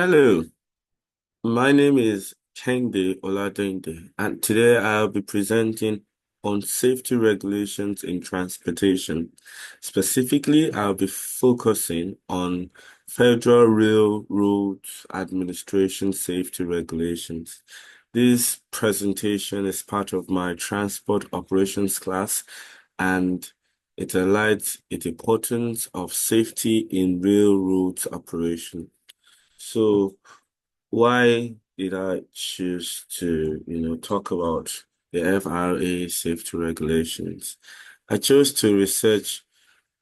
Hello, my name is Kende Oladende, and today I'll be presenting on safety regulations in transportation. Specifically, I'll be focusing on Federal Railroads Administration safety regulations. This presentation is part of my transport operations class, and it highlights the importance of safety in railroads operation. So, why did I choose to, talk about the FRA safety regulations? I chose to research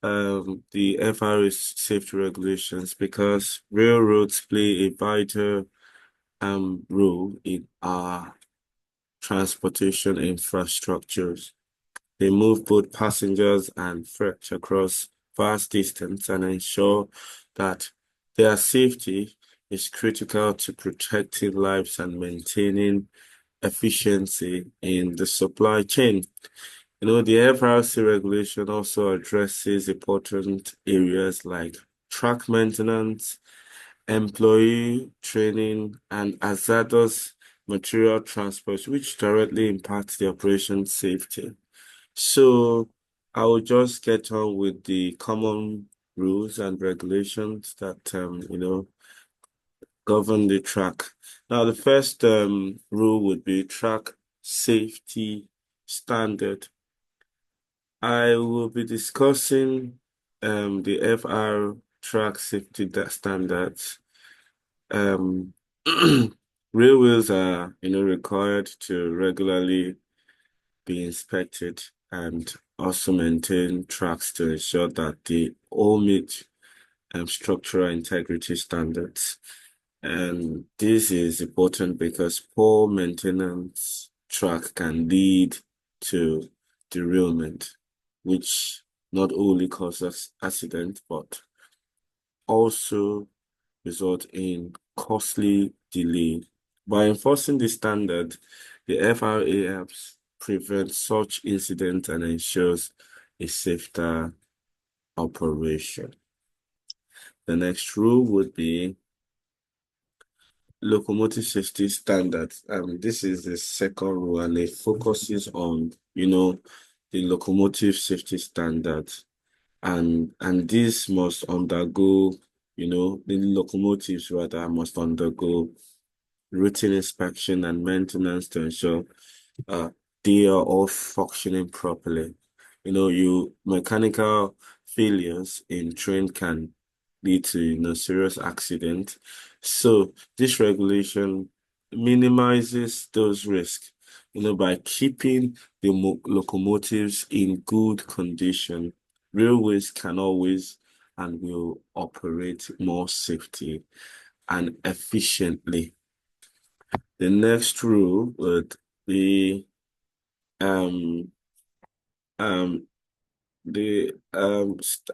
the FRA safety regulations because railroads play a vital role in our transportation infrastructures. They move both passengers and freight across vast distance and ensure that their safety is critical to protecting lives and maintaining efficiency in the supply chain. The FRC regulation also addresses important areas like track maintenance, employee training, and hazardous material transport, which directly impacts the operation safety. So I will just get on with the common rules and regulations that govern the track. Now, the first rule would be track safety standard. I will be discussing the FR track safety standards. Um, Railways are required to regularly be inspected and also maintain tracks to ensure that they all meet structural integrity standards. And this is important because poor maintenance track can lead to derailment, which not only causes accident, but also result in costly delay. By enforcing this standard, the FRA helps prevent such incidents and ensures a safer operation. The next rule would be locomotive safety standards. This is the second rule, and it focuses on, the locomotive safety standards, and this must undergo, the locomotives rather must undergo routine inspection and maintenance to ensure uh, they are all functioning properly. You mechanical failures in train can lead to serious accident. So this regulation minimizes those risks, by keeping the locomotives in good condition. Railways can always and will operate more safety and efficiently. The next rule would be um um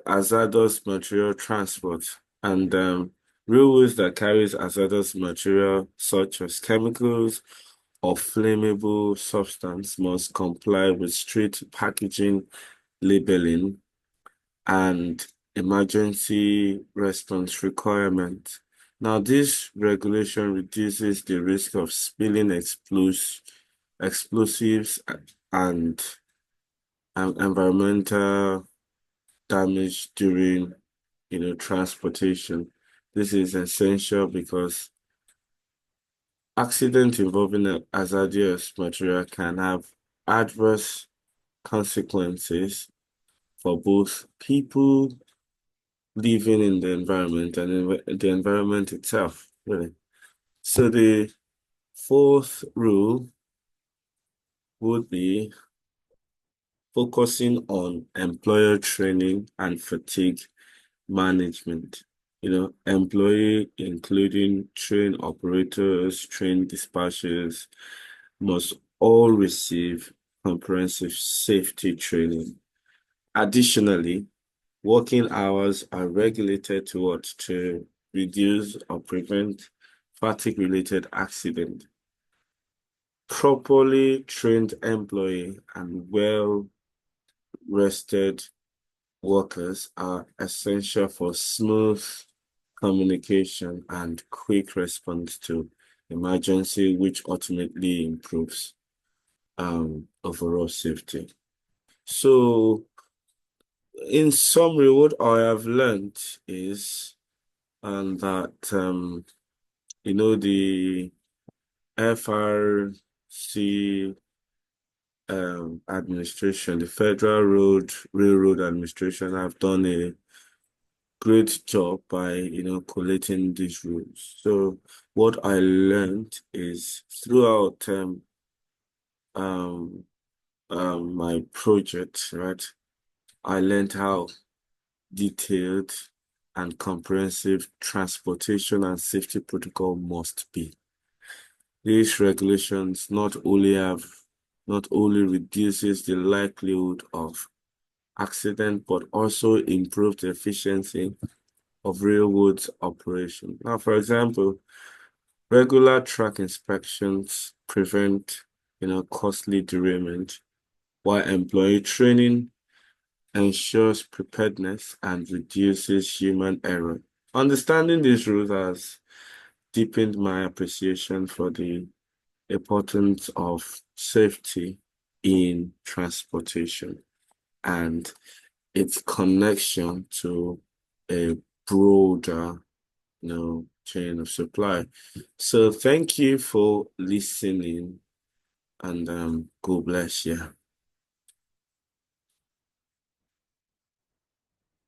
hazardous material transport, and railways that carries hazardous material such as chemicals or flammable substance must comply with strict packaging labeling and emergency response requirements. Now, this regulation reduces the risk of spilling explosives and environmental damage during, transportation. This is essential because accidents involving a hazardous material can have adverse consequences for both people living in the environment and the environment itself, really. So the fourth rule would be focusing on employer training and fatigue management. Employee, including train operators, train dispatchers, must all receive comprehensive safety training. Additionally, working hours are regulated to reduce or prevent fatigue-related accident. Properly trained employee and well-rested workers are essential for smooth communication, and quick response to emergency, which ultimately improves overall safety. So, in summary, what I have learned is that the FRC administration, the Federal Railroad Administration, have done a great job by collating these rules. So what I learned is throughout um my project, right? I learned how detailed and comprehensive transportation and safety protocol must be. These regulations not only reduces the likelihood of accident, but also improve the efficiency of railroads operation. Now, for example, regular track inspections prevent, costly derailment, while employee training ensures preparedness and reduces human error. Understanding these rules has deepened my appreciation for the importance of safety in transportation and its connection to a broader, chain of supply. So thank you for listening and God bless you.